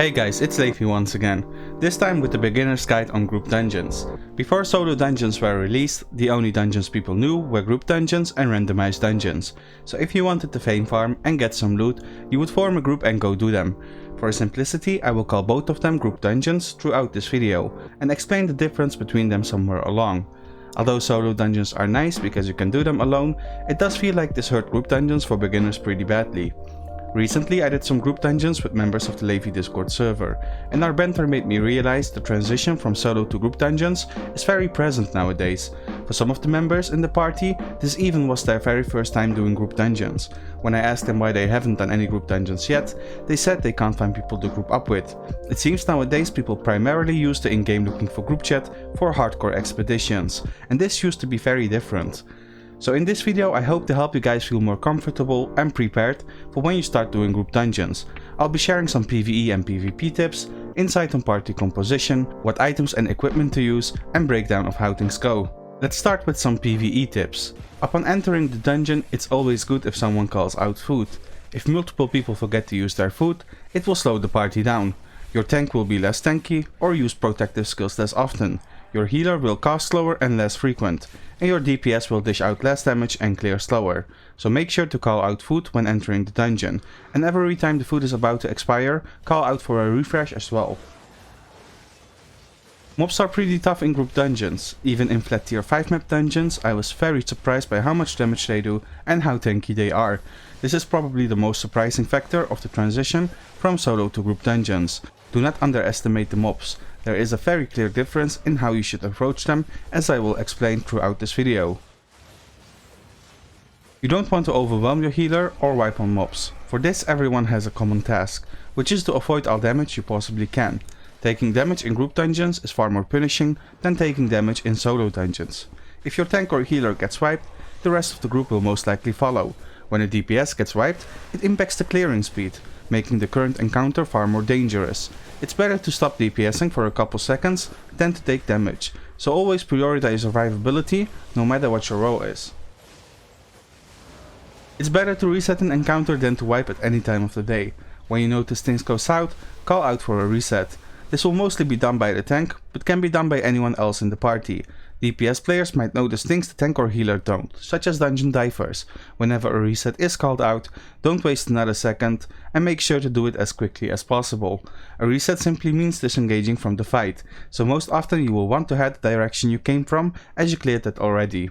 Hey guys, it's Levi once again, this time with the beginner's guide on group dungeons. Before solo dungeons were released, the only dungeons people knew were group dungeons and randomized dungeons. So if you wanted to fame farm and get some loot, you would form a group and go do them. For simplicity, I will call both of them group dungeons throughout this video, and explain the difference between them somewhere along. Although solo dungeons are nice because you can do them alone, it does feel like this hurt group dungeons for beginners pretty badly. Recently I did some group dungeons with members of the Levi Discord server, and our banter made me realize the transition from solo to group dungeons is very present nowadays. For some of the members in the party, this even was their very first time doing group dungeons. When I asked them why they haven't done any group dungeons yet, they said they can't find people to group up with. It seems nowadays people primarily use the in-game looking for group chat for hardcore expeditions, and this used to be very different. So in this video I hope to help you guys feel more comfortable and prepared for when you start doing group dungeons. I'll be sharing some PvE and PvP tips, insight on party composition, what items and equipment to use, and breakdown of how things go. Let's start with some PvE tips. Upon entering the dungeon, it's always good if someone calls out food. If multiple people forget to use their food, it will slow the party down. Your tank will be less tanky or use protective skills less often. Your healer will cast slower and less frequent, and your DPS will dish out less damage and clear slower. So make sure to call out food when entering the dungeon, and every time the food is about to expire, call out for a refresh as well. Mobs are pretty tough in group dungeons. Even in flat tier 5 map dungeons, I was very surprised by how much damage they do and how tanky they are. This is probably the most surprising factor of the transition from solo to group dungeons. Do not underestimate the mobs. There is a very clear difference in how you should approach them, as I will explain throughout this video. You don't want to overwhelm your healer or wipe on mobs. For this everyone has a common task, which is to avoid all damage you possibly can. Taking damage in group dungeons is far more punishing than taking damage in solo dungeons. If your tank or healer gets wiped, the rest of the group will most likely follow. When a DPS gets wiped, it impacts the clearing speed, making the current encounter far more dangerous. It's better to stop DPSing for a couple seconds than to take damage, so always prioritize survivability no matter what your role is. It's better to reset an encounter than to wipe at any time of the day. When you notice things go south, call out for a reset. This will mostly be done by the tank, but can be done by anyone else in the party. DPS players might notice things the tank or healer don't, such as dungeon divers. Whenever a reset is called out, don't waste another second and make sure to do it as quickly as possible. A reset simply means disengaging from the fight, so most often you will want to head the direction you came from as you cleared that already.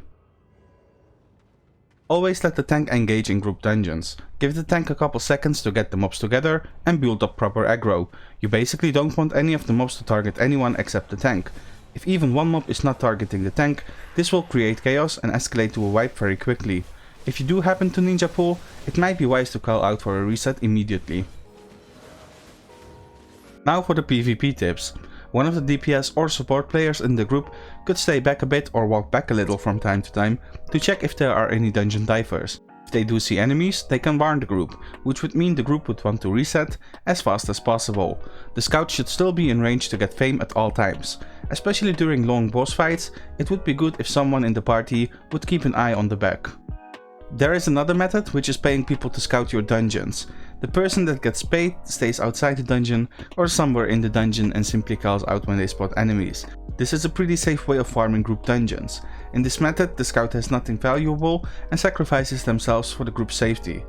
Always let the tank engage in group dungeons. Give the tank a couple seconds to get the mobs together and build up proper aggro. You basically don't want any of the mobs to target anyone except the tank. If even one mob is not targeting the tank, this will create chaos and escalate to a wipe very quickly. If you do happen to ninja pull, it might be wise to call out for a reset immediately. Now for the PvP tips. One of the DPS or support players in the group could stay back a bit or walk back a little from time to time to check if there are any dungeon divers. If they do see enemies, they can warn the group, which would mean the group would want to reset as fast as possible. The scout should still be in range to get fame at all times. Especially during long boss fights, it would be good if someone in the party would keep an eye on the back. There is another method, which is paying people to scout your dungeons. The person that gets paid stays outside the dungeon or somewhere in the dungeon and simply calls out when they spot enemies. This is a pretty safe way of farming group dungeons. In this method, the scout has nothing valuable and sacrifices themselves for the group's safety.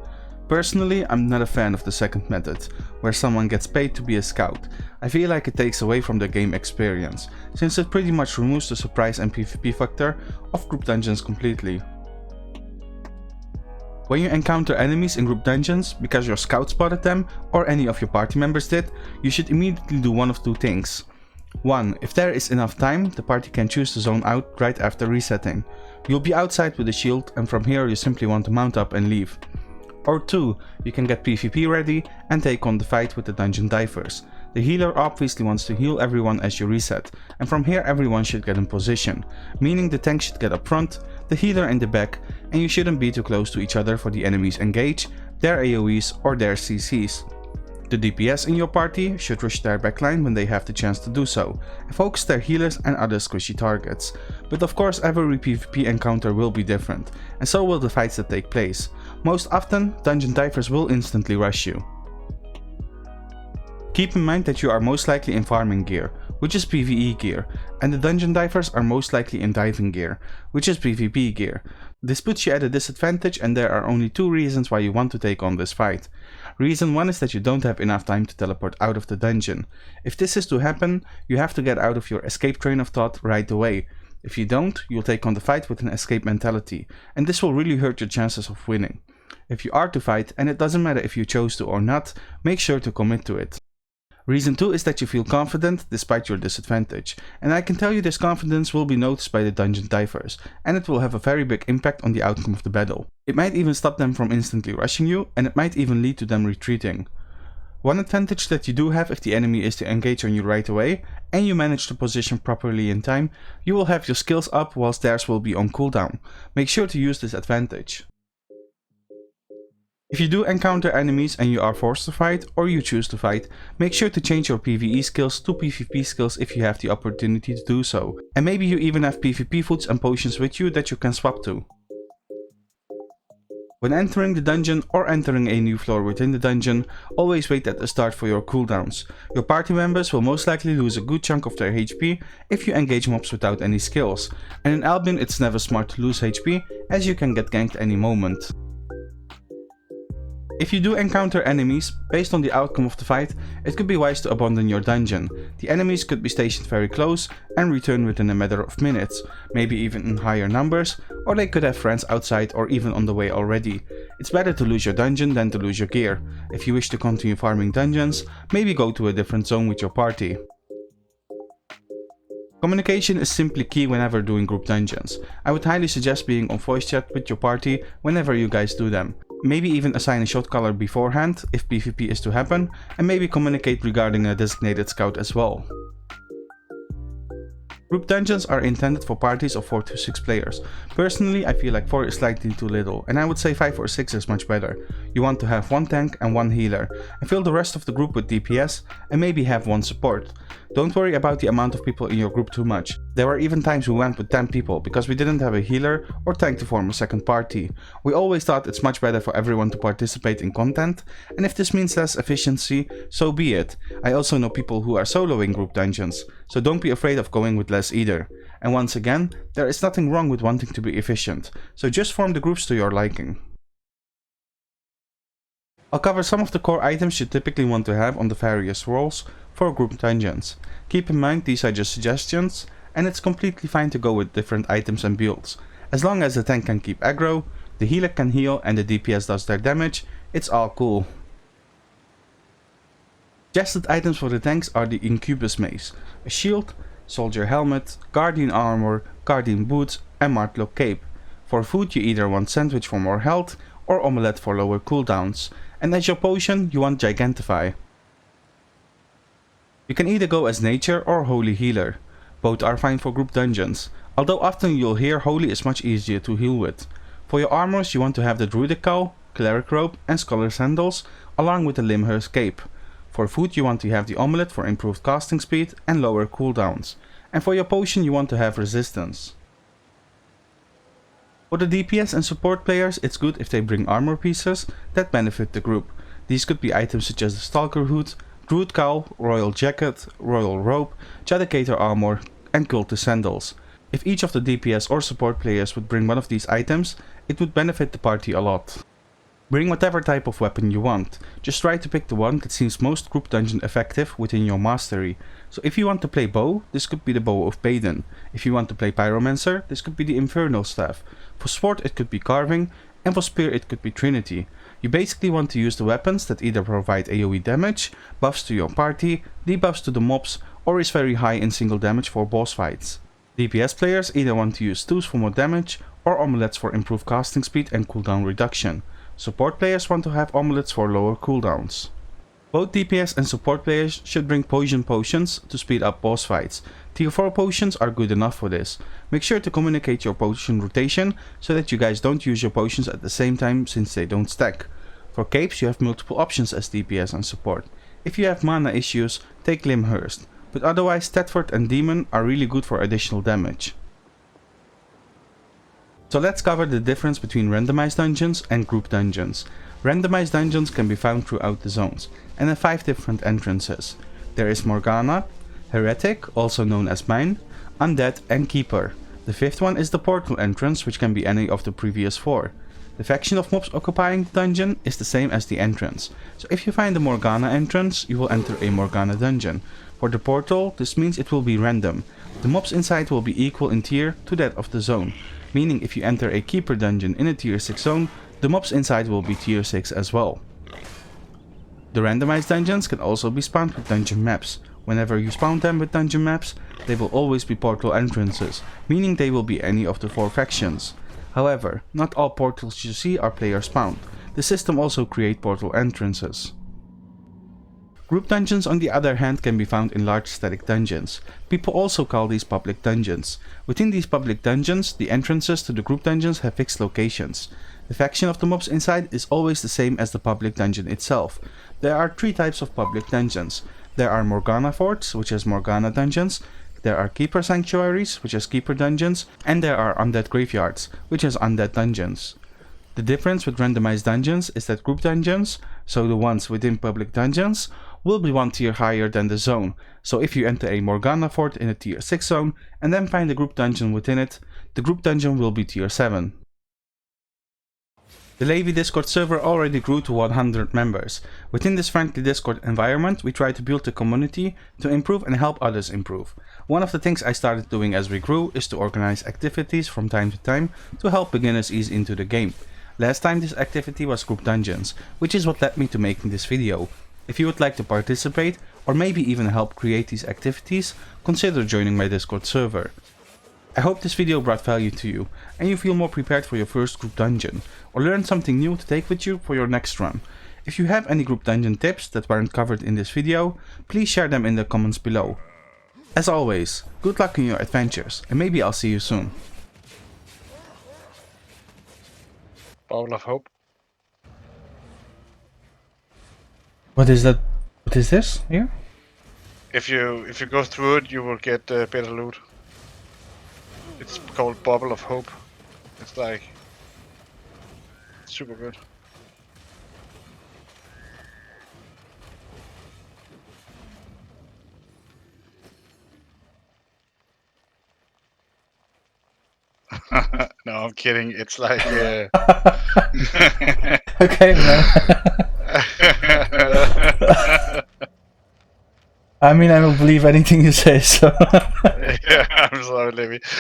Personally, I'm not a fan of the second method, where someone gets paid to be a scout. I feel like it takes away from the game experience, since it pretty much removes the surprise and PvP factor of group dungeons completely. When you encounter enemies in group dungeons because your scout spotted them or any of your party members did, you should immediately do one of two things. 1. If there is enough time, the party can choose to zone out right after resetting. You'll be outside with a shield and from here you simply want to mount up and leave. Or 2. You can get PvP ready and take on the fight with the dungeon divers. The healer obviously wants to heal everyone as you reset, and from here everyone should get in position, meaning the tank should get up front, the healer in the back, and you shouldn't be too close to each other for the enemies engage, their AoEs or their CCs. The DPS in your party should rush their backline when they have the chance to do so, and focus their healers and other squishy targets. But of course every PvP encounter will be different, and so will the fights that take place. Most often, dungeon divers will instantly rush you. Keep in mind that you are most likely in farming gear, which is PvE gear, and the dungeon divers are most likely in diving gear, which is PvP gear. This puts you at a disadvantage, and there are only two reasons why you want to take on this fight. Reason 1 is that you don't have enough time to teleport out of the dungeon. If this is to happen, you have to get out of your escape train of thought right away. If you don't, you'll take on the fight with an escape mentality, and this will really hurt your chances of winning. If you are to fight, and it doesn't matter if you chose to or not, make sure to commit to it. Reason 2 is that you feel confident despite your disadvantage, and I can tell you this confidence will be noticed by the dungeon divers, and it will have a very big impact on the outcome of the battle. It might even stop them from instantly rushing you, and it might even lead to them retreating. One advantage that you do have if the enemy is to engage on you right away, and you manage to position properly in time, you will have your skills up whilst theirs will be on cooldown. Make sure to use this advantage. If you do encounter enemies and you are forced to fight, or you choose to fight, make sure to change your PvE skills to PvP skills if you have the opportunity to do so. And maybe you even have PvP foods and potions with you that you can swap to. When entering the dungeon or entering a new floor within the dungeon, always wait at the start for your cooldowns. Your party members will most likely lose a good chunk of their HP if you engage mobs without any skills. And in Albion it's never smart to lose HP, as you can get ganked any moment. If you do encounter enemies, based on the outcome of the fight, it could be wise to abandon your dungeon. The enemies could be stationed very close and return within a matter of minutes, maybe even in higher numbers, or they could have friends outside or even on the way already. It's better to lose your dungeon than to lose your gear. If you wish to continue farming dungeons, maybe go to a different zone with your party. Communication is simply key whenever doing group dungeons. I would highly suggest being on voice chat with your party whenever you guys do them. Maybe even assign a shot caller beforehand if PvP is to happen, and maybe communicate regarding a designated scout as well. Group dungeons are intended for parties of 4 to 6 players. Personally, I feel like 4 is slightly too little, and I would say 5 or 6 is much better. You want to have 1 tank and 1 healer, and fill the rest of the group with DPS, and maybe have 1 support. Don't worry about the amount of people in your group too much. There were even times we went with 10 people because we didn't have a healer or tank to form a second party. We always thought it's much better for everyone to participate in content, and if this means less efficiency, so be it. I also know people who are soloing group dungeons, so don't be afraid of going with less either. And once again, there is nothing wrong with wanting to be efficient, so just form the groups to your liking. I'll cover some of the core items you typically want to have on the various roles for group dungeons. Keep in mind these are just suggestions, and it's completely fine to go with different items and builds. As long as the tank can keep aggro, the healer can heal and the DPS does their damage, it's all cool. Suggested items for the tanks are the Incubus Mace, a shield, soldier helmet, guardian armor, guardian boots and martlock cape. For food you either want sandwich for more health or omelette for lower cooldowns, and as your potion you want Gigantify. You can either go as nature or holy healer. Both are fine for group dungeons, although often you'll hear holy is much easier to heal with. For your armors you want to have the druidic cowl, cleric robe and scholar sandals, along with the Limhurst cape. For food you want to have the omelette for improved casting speed and lower cooldowns, and for your potion you want to have resistance. For the DPS and support players, it's good if they bring armor pieces that benefit the group. These could be items such as the Stalker Hood, Druid Cowl, Royal Jacket, Royal Robe, Judicator Armor and Cultist Sandals. If each of the DPS or support players would bring one of these items, it would benefit the party a lot. Bring whatever type of weapon you want, just try to pick the one that seems most group dungeon effective within your mastery. So if you want to play bow, this could be the Bow of Baden. If you want to play Pyromancer, this could be the Infernal Staff. For sword it could be Carving, and for spear it could be Trinity. You basically want to use the weapons that either provide AoE damage, buffs to your party, debuffs to the mobs, or is very high in single damage for boss fights. DPS players either want to use stews for more damage, or omelettes for improved casting speed and cooldown reduction. Support players want to have omelettes for lower cooldowns. Both DPS and support players should bring poison potions to speed up boss fights. Tier 4 potions are good enough for this. Make sure to communicate your potion rotation so that you guys don't use your potions at the same time since they don't stack. For capes you have multiple options as DPS and support. If you have mana issues, take Limhurst, but otherwise Thetford and Demon are really good for additional damage. So let's cover the difference between randomized dungeons and group dungeons. Randomized dungeons can be found throughout the zones, and have 5 different entrances. There is Morgana, Heretic, also known as Mine, Undead and Keeper. The 5th one is the portal entrance, which can be any of the previous 4. The faction of mobs occupying the dungeon is the same as the entrance, so if you find the Morgana entrance, you will enter a Morgana dungeon. For the portal, this means it will be random. The mobs inside will be equal in tier to that of the zone, meaning if you enter a Keeper dungeon in a tier 6 zone, the mobs inside will be tier 6 as well. The randomized dungeons can also be spawned with dungeon maps. Whenever you spawn them with dungeon maps, they will always be portal entrances, meaning they will be any of the 4 factions. However, not all portals you see are player spawned. The system also creates portal entrances. Group dungeons on the other hand can be found in large static dungeons. People also call these public dungeons. Within these public dungeons, the entrances to the group dungeons have fixed locations. The faction of the mobs inside is always the same as the public dungeon itself. There are 3 types of public dungeons. There are Morgana forts, which is Morgana dungeons. There are Keeper sanctuaries, which is Keeper dungeons, and there are Undead graveyards, which is Undead dungeons. The difference with randomized dungeons is that group dungeons, so the ones within public dungeons, will be 1 tier higher than the zone. So if you enter a Morgana fort in a tier 6 zone and then find a group dungeon within it, the group dungeon will be tier 7. The Levi Discord server already grew to 100 members. Within this friendly Discord environment, we try to build a community to improve and help others improve. One of the things I started doing as we grew is to organize activities from time to time to help beginners ease into the game. Last time this activity was group dungeons, which is what led me to making this video. If you would like to participate, or maybe even help create these activities, consider joining my Discord server. I hope this video brought value to you, and you feel more prepared for your first group dungeon, or learned something new to take with you for your next run. If you have any group dungeon tips that weren't covered in this video, please share them in the comments below. As always, good luck in your adventures, and maybe I'll see you soon. Bubble of hope. What is that? What is this here? If you go through it, you will get better loot. It's called Bubble of Hope. It's like super good. No, I'm kidding. It's like Okay, man. I mean, I will believe anything you say, so. Yeah, I'm sorry, Levi.